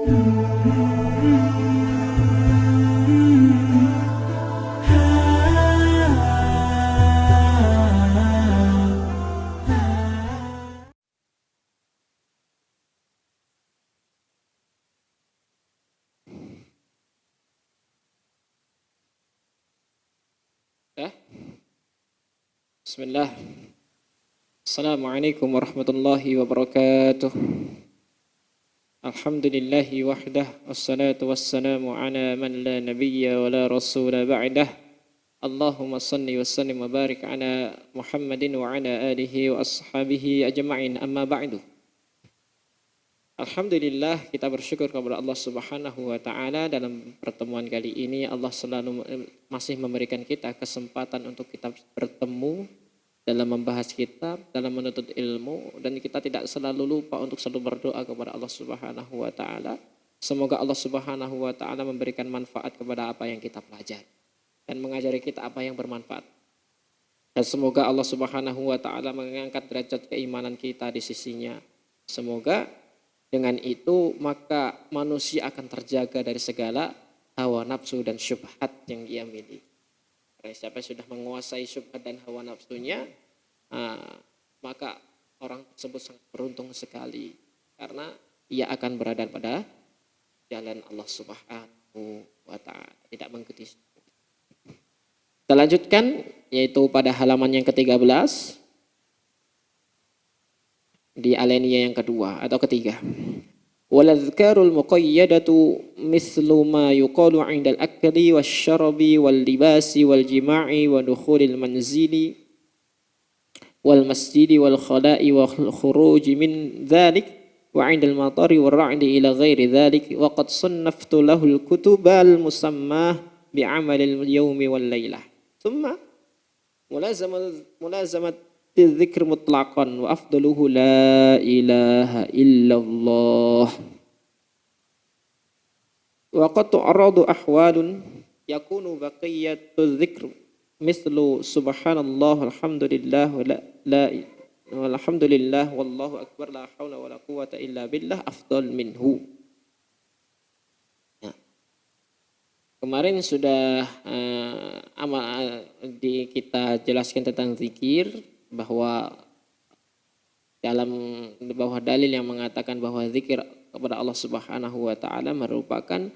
Ya. Bismillah. Assalamualaikum warahmatullahi wabarakatuh. Alhamdulillahi wahdah. Wassalatu wassalamu ala man la nabiyya wa la rasula ba'dah. Allahumma salli wa sallim wa barik ala Muhammadin wa ala alihi wa ashabihi ajma'in, amma ba'du. Alhamdulillah, kita bersyukur kepada Allah Subhanahu wa taala. Dalam pertemuan kali ini Allah selalu masih memberikan kita kesempatan untuk kita bertemu dalam membahas kitab, dalam menuntut ilmu, dan kita tidak selalu lupa untuk selalu berdoa kepada Allah Subhanahu wa taala. Semoga Allah Subhanahu wa taala memberikan manfaat kepada apa yang kita pelajari dan mengajari kita apa yang bermanfaat. Dan semoga Allah Subhanahu wa taala mengangkat derajat keimanan kita di sisinya. Semoga dengan itu maka manusia akan terjaga dari segala hawa nafsu dan syubhat yang dia miliki. Karena siapa yang sudah menguasai syubhat dan hawa nafsunya, maka orang tersebut sangat beruntung sekali. Karena ia akan berada pada jalan Allah Subhanahu wa ta'ala, tidak mengikuti. Kita lanjutkan, yaitu pada halaman yang ke-13. Di alinea yang kedua atau ketiga. Wal adhkarul muqayyadatu mislu ma yuqalu 'inda al-akli wasyarabi wal libasi wal jima'i wa dukhulil manzili wal masjidi wal khala'i wa khuruji min dhalik wa 'inda al-matari wal ra'di ila ghairi dhalik wa qad sannaftu lahu al-kutubal musammah bi'amalil yawmi wal laylah. Thumma mulazamat dzikr mutlaqan wa afdaluhu la ilaha illallah. Wa qad tu'radu ahwalun yakunu baqiyatu dzikr mislu subhanallah walhamdulillah walhamdulillah wallahu akbar la haula wala quwata illa billah afdal minhu. Ya. Kemarin sudah kita jelaskan tentang zikir, bahwa dalil yang mengatakan bahwa zikir kepada Allah Subhanahu wa taala merupakan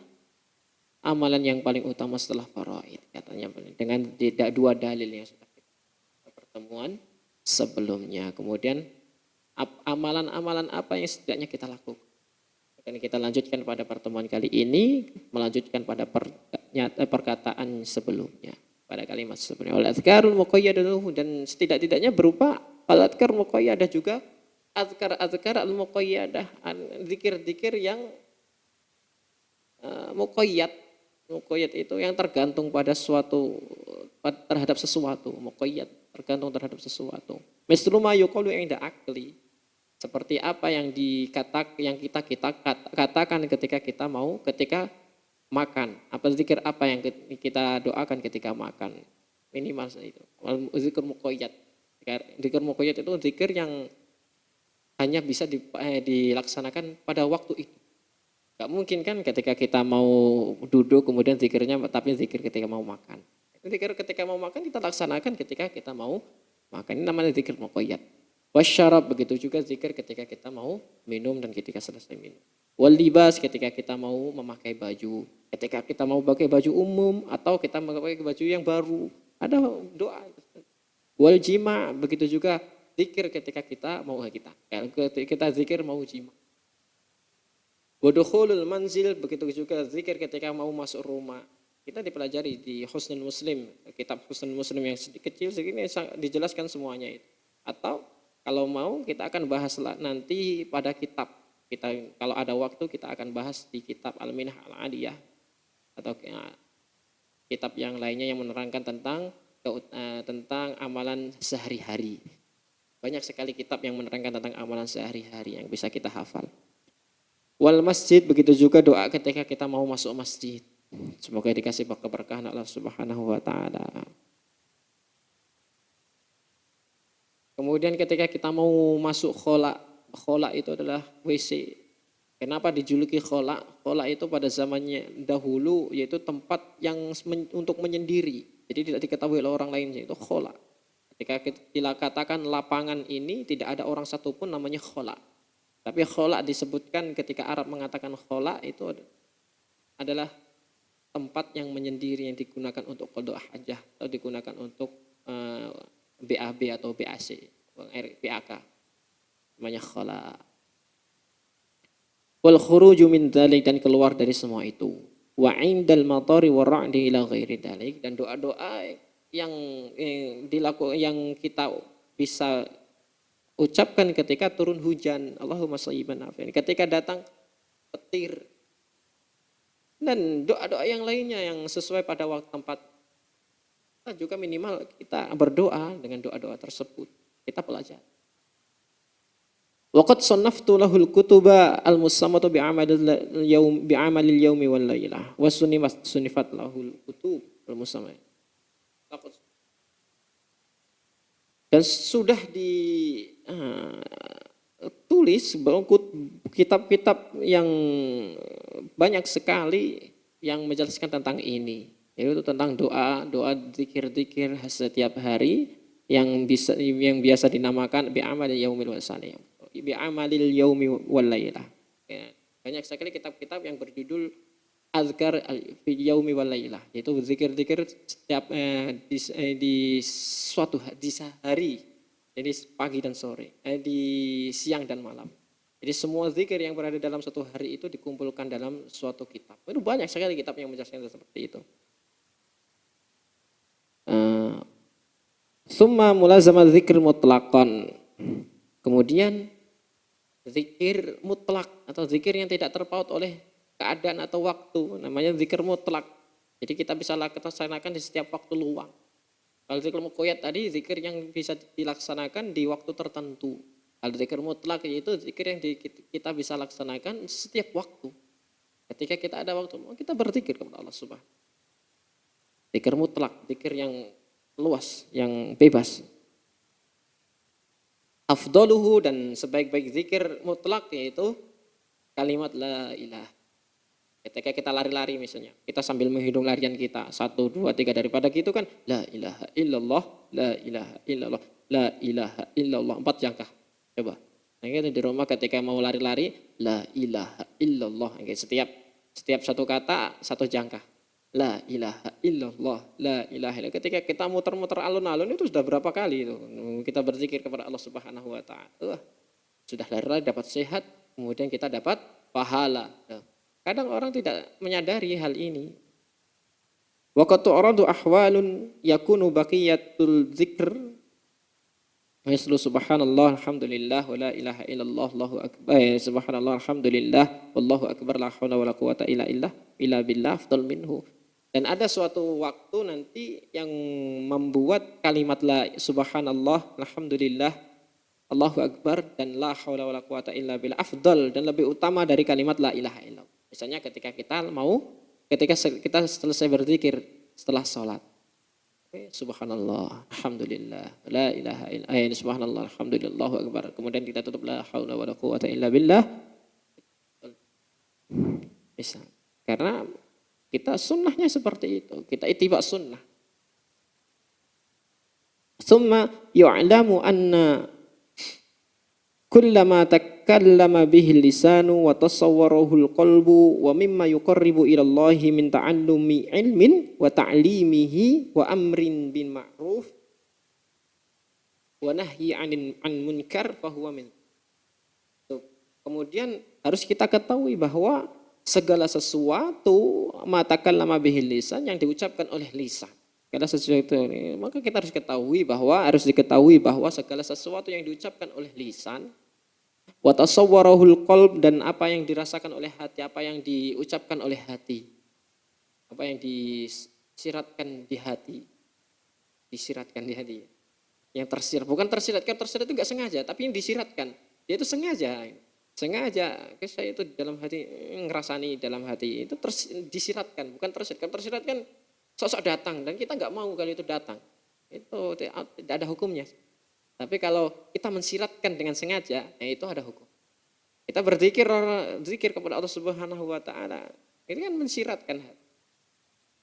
amalan yang paling utama setelah faraid, katanya, dengan dua dalil yang sudah kita pertemuan sebelumnya. Kemudian amalan-amalan apa yang setidaknya kita lakukan. Dan kita lanjutkan pada pertemuan kali ini, melanjutkan pada perkataan sebelumnya. Pada kalimat sebelumnya, al-adhkarul muqayyadah, dan setidak-tidaknya berupa al-adhkar muqayyadah juga adhkar al-muqayyadah, zikir-zikir yang muqayyad itu yang tergantung pada terhadap sesuatu, muqayyad tergantung terhadap sesuatu. Mislu ma yuqalu 'inda akli, seperti apa yang kita katakan ketika makan. Apa zikir apa yang kita doakan ketika makan, minimal itu. Zikir muqayyad. Zikir muqayyad itu zikir yang hanya bisa dilaksanakan pada waktu itu. Gak mungkin kan ketika kita mau duduk kemudian zikirnya, tapi zikir ketika mau makan. Zikir ketika mau makan kita laksanakan ketika kita mau makan. Ini namanya zikir muqayyad. Wasyarab, begitu juga zikir ketika kita mau minum dan ketika selesai minum. Wal libas, ketika kita mau memakai baju, ketika kita mau pakai baju umum atau kita memakai baju yang baru, ada doa. Wal jima, begitu juga zikir ketika kita zikir mau jima. Wadukhulul manzil, begitu juga zikir ketika mau masuk rumah. Kita dipelajari di Husnul Muslim, kitab Husnul Muslim yang kecil segini dijelaskan semuanya itu. Atau kalau mau kita akan bahas nanti pada kitab. Kalau ada waktu kita akan bahas di kitab Al-Minah Al-Aliyah atau kitab yang lainnya yang menerangkan tentang amalan sehari-hari. Banyak sekali kitab yang menerangkan tentang amalan sehari-hari yang bisa kita hafal. Wal masjid, begitu juga doa ketika kita mau masuk masjid. Semoga dikasih keberkahan Allah Subhanahu wa taala. Kemudian ketika kita mau masuk khola itu adalah WC. Kenapa dijuluki khola? Khola itu pada zamannya dahulu yaitu tempat yang untuk menyendiri. Jadi tidak diketahui oleh orang lain, itu khola. Ketika kita katakan lapangan ini tidak ada orang satupun, namanya khola. Tapi khola disebutkan ketika Arab mengatakan khola itu adalah tempat yang menyendiri yang digunakan untuk qada hajah atau digunakan untuk BAB atau BAC, BAK. Namanya khola. Wal khuruju min dzalik, dan keluar dari semua itu. Wa indal matari wa ra'di ila ghairi dzalik, dan doa-doa yang yang kita bisa ucapkan ketika turun hujan, Allahumma shayyiban nafi'an, ketika datang petir, dan doa-doa yang lainnya yang sesuai pada waktu tempat. Kita juga minimal kita berdoa dengan doa-doa tersebut, kita pelajari. Waqad sannaftu lahul kutuba al-musammatu bi'amalil yaumi wal lailah wa sunnifat lahul kutub al-musammah. Dan sudah ditulis kitab-kitab yang banyak sekali yang menjelaskan tentang ini, yaitu tentang doa zikir-zikir setiap hari yang biasa dinamakan bi'amalil yaumi wal lailah. Bi'amalil yaumi wal lailah. Banyak sekali kitab-kitab yang berjudul azkar fi yaumi wal lailah, yaitu zikir-zikir setiap di suatu di hari, jadi pagi dan sore, di siang dan malam. Jadi semua zikir yang berada dalam satu hari itu dikumpulkan dalam suatu kitab. Itu banyak sekali kitab yang menjelaskan seperti itu. Summa mulazama zikr mutlaqan. Kemudian zikir mutlak atau zikir yang tidak terpaut oleh keadaan atau waktu, namanya zikir mutlak. Jadi kita bisa laksanakan di setiap waktu luang. Kalau zikir muqayyad tadi zikir yang bisa dilaksanakan di waktu tertentu. Kalau zikir mutlak yaitu zikir yang kita bisa laksanakan setiap waktu. Ketika kita ada waktu, kita berzikir kepada Allah Subhanahu. Zikir mutlak, zikir yang luas, yang bebas. Afdaluhu, dan sebaik-baik zikir mutlak yaitu kalimat la ilaha. Ketika kita lari-lari misalnya, kita sambil menghitung larian kita 1, 2, 3, daripada gitu kan la ilaha illallah, la ilaha illallah, la ilaha illallah, 4 jangka. Coba. Nah, kita di rumah ketika mau lari-lari la ilaha illallah, setiap satu kata 1 jangka. La ilaha illallah, la ilaha illallah. Ketika kita muter-muter alun-alun itu sudah berapa kali itu kita berzikir kepada Allah Subhanahu wa taala. Sudah lari-lari dapat sehat, kemudian kita dapat pahala. Kadang orang tidak menyadari hal ini. Wa qad tu'radu ahwalun yakunu baqiyatul dzikr mislu subhanallah alhamdulillah wa la ilaha illallah Allahu akbar. Subhanallah alhamdulillah wallahu akbar la haula wala quwata illa billah afdal minhu. Dan ada suatu waktu nanti yang membuat kalimat la subhanallah, alhamdulillah, Allahu akbar, dan la haula wala quwata illa billah afdal, dan lebih utama dari kalimat la ilaha illallah. Misalnya ketika kita selesai berzikir setelah sholat. Subhanallah, alhamdulillah, la ilaha illallah, subhanallah, alhamdulillah, Allahu akbar. Kemudian kita tutup la haula wala quwata illa billah. Bisa. Karena kita sunnahnya seperti itu. Kita ittiba sunnah. Tsumma yu'lamu anna kullama takallama bihi lisanu wa tasawwarahu al-qalbu wa mimma yuqarribu ila Allah min ta'allumi ilmin wa ta'limihi wa amrin bin ma'ruf wa nahyi 'an munkar fa huwa min. Kemudian harus kita ketahui bahwa segala sesuatu matakallama bihi lisan, yang diucapkan oleh lisan. Segala sesuatu ini, maka kita harus diketahui bahwa segala sesuatu yang diucapkan oleh lisan, wa tasawwarahul qalb, dan apa yang dirasakan oleh hati, apa yang diucapkan oleh hati, apa yang disiratkan di hati, yang tersirat, bukan tersiratkan, tersirat itu enggak sengaja, tapi yang disiratkan, dia itu sengaja, saya itu dalam hati ngerasani dalam hati itu disiratkan, bukan tersirat. Kalau tersirat kan sosok datang dan kita nggak mau kalau itu datang, itu tidak ada hukumnya. Tapi kalau kita mensiratkan dengan sengaja, itu ada hukum. Kita berzikir kepada Allah Subhanahu wa taala, ini kan mensiratkan hati.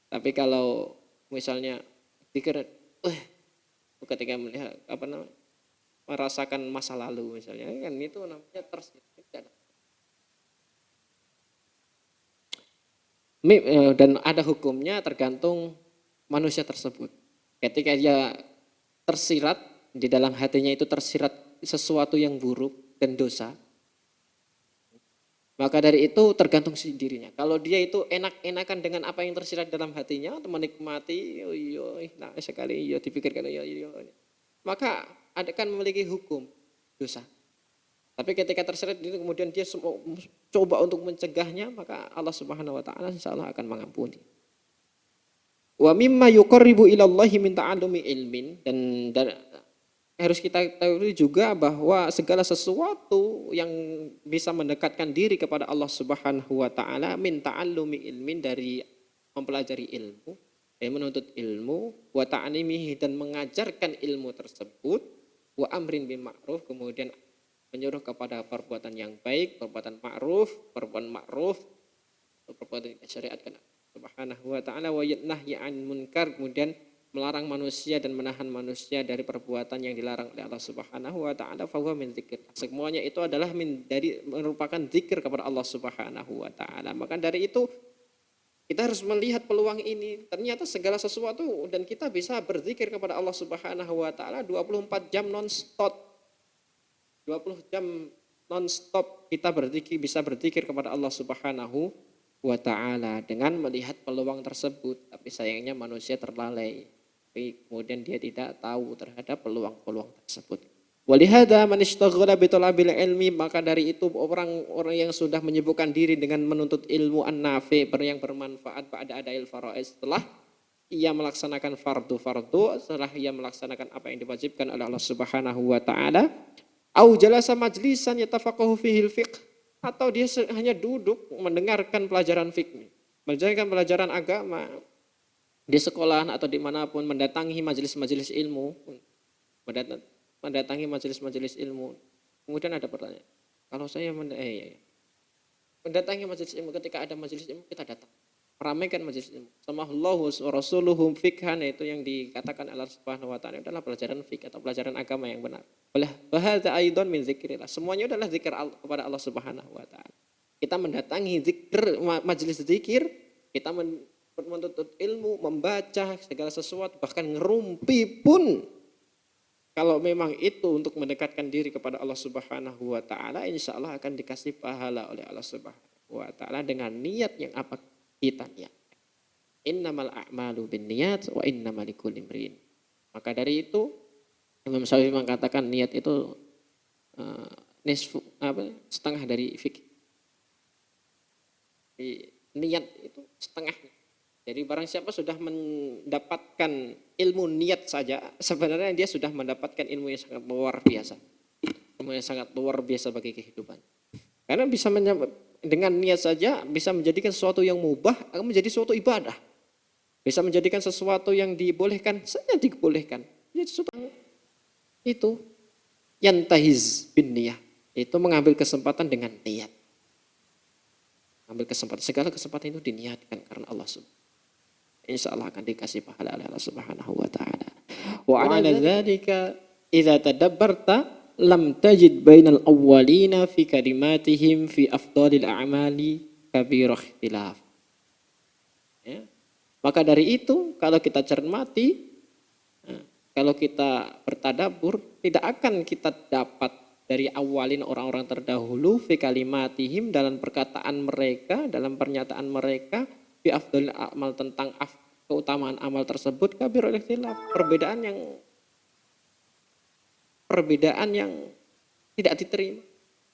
Tapi kalau misalnya zikir ketika melihat merasakan masa lalu misalnya, kan itu namanya tersirat. Dan ada hukumnya tergantung manusia tersebut. Ketika dia tersirat, di dalam hatinya itu tersirat sesuatu yang buruk dan dosa, maka dari itu tergantung dirinya. Kalau dia itu enak-enakan dengan apa yang tersirat dalam hatinya, atau menikmati, nah sekali, dipikirkan, maka akan memiliki hukum dosa. Tapi ketika tersirat itu kemudian dia coba untuk mencegahnya, maka Allah Subhanahu wa taala insyaallah akan mengampuni. Wa mimma yuqarribu ilallahi min ta'allumi ilmin, dan harus kita tahu juga bahwa segala sesuatu yang bisa mendekatkan diri kepada Allah Subhanahu wa taala min ta'allumi ilmin, dari mempelajari ilmu, menuntut ilmu, wa ta'limihi, dan mengajarkan ilmu tersebut, wa amrin bil ma'ruf, kemudian menyuruh kepada perbuatan yang baik, perbuatan ma'ruf, perbuatan yang disyariatkan Subhanahu wa taala, wa nahyi 'anil munkar, kemudian melarang manusia dan menahan manusia dari perbuatan yang dilarang oleh Allah Subhanahu wa taala, fa huwa min dzikr. Semuanya itu adalah merupakan zikir kepada Allah Subhanahu wa taala. Maka dari itu kita harus melihat peluang ini. Ternyata segala sesuatu, dan kita bisa berzikir kepada Allah Subhanahu wa taala 24 jam non-stop. 20 jam non-stop kita bisa berzikir kepada Allah Subhanahu wa taala dengan melihat peluang tersebut. Tapi sayangnya manusia terlalai. Kemudian dia tidak tahu terhadap peluang-peluang tersebut. Walihada man ishtaghala bi talabil ilmi, maka dari itu orang-orang yang sudah menyibukkan diri dengan menuntut ilmu an-nafi, yang bermanfaat, ba'da adail faraid, setelah ia melaksanakan fardu, setelah ia melaksanakan apa yang diwajibkan oleh Allah Subhanahu wa taala, au jalasa majlisan yatafaqahu fihil fiqh, atau dia hanya duduk mendengarkan pelajaran fikih, mendengarkan pelajaran agama di sekolah atau dimanapun, mendatangi majelis-majelis ilmu, kemudian ada pertanyaan, kalau saya mendatangi majelis ilmu, ketika ada majelis ilmu kita datang, meramaikan majelis ilmu. Samahullahu wa rasuluhum fikhan, itu yang dikatakan Allah Subhanahu wa taala adalah pelajaran fikih atau pelajaran agama yang benar. Bahadza aidan min zikrillah, semuanya adalah zikir kepada Allah Subhanahu wa taala. Kita mendatangi majelis zikir, kita menuntut ilmu, membaca segala sesuatu, bahkan ngerumpi pun, kalau memang itu untuk mendekatkan diri kepada Allah Subhanahu wa taala, insyaallah akan dikasih pahala oleh Allah Subhanahu wa taala dengan niat yang apa kita niat. Innamal a'malu binniyat wa innamal likulli imrin. Maka dari itu Imam Syafi'i mengatakan niat itu setengah dari fikih. Niat itu setengah. Jadi barang siapa sudah mendapatkan ilmu niat saja, sebenarnya dia sudah mendapatkan ilmu yang sangat luar biasa. Ilmu yang sangat luar biasa bagi kehidupan. Karena bisa dengan niat saja bisa menjadikan sesuatu yang mubah akan menjadi suatu ibadah. Bisa menjadikan sesuatu yang dibolehkan saja dibolehkan. Jadi sesuatu itu yantahiz bin niyah, itu mengambil kesempatan dengan niat. Ambil kesempatan, segala kesempatan itu diniatkan karena Allah Subhanahu. Insyaallah akan dikasih pahala oleh Allah Subhanahu wa taala. Wa ala dzalika idza tadabbarta lam tajid bainal awwalina fi kalimatihim fi afdalil a'mali kabirah ikhtilaf. Ya. Maka dari itu kalau kita cermati, kalau kita bertadabbur, tidak akan kita dapat dari awalin orang-orang terdahulu fi kalimatihim, dalam perkataan mereka, dalam pernyataan mereka, fi afdalil a'mal, tentang keutamaan amal tersebut, kabirah ikhtilaf, perbedaan yang tidak diterima.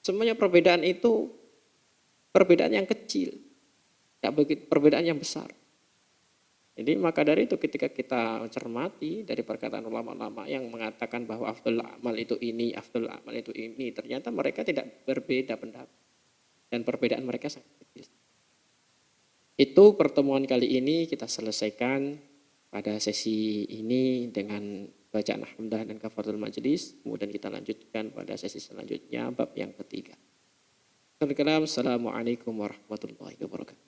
Semuanya perbedaan itu perbedaan yang kecil, tidak begitu perbedaan yang besar. Jadi maka dari itu ketika kita cermati dari perkataan ulama-ulama yang mengatakan bahwa afdhul amal itu ini, afdhul amal itu ini, ternyata mereka tidak berbeda pendapat dan perbedaan mereka sangat kecil. Itu pertemuan kali ini kita selesaikan pada sesi ini dengan bacaan hamdah dan kafaratul majlis, kemudian kita lanjutkan pada sesi selanjutnya bab yang ketiga. Assalamualaikum warahmatullahi wabarakatuh.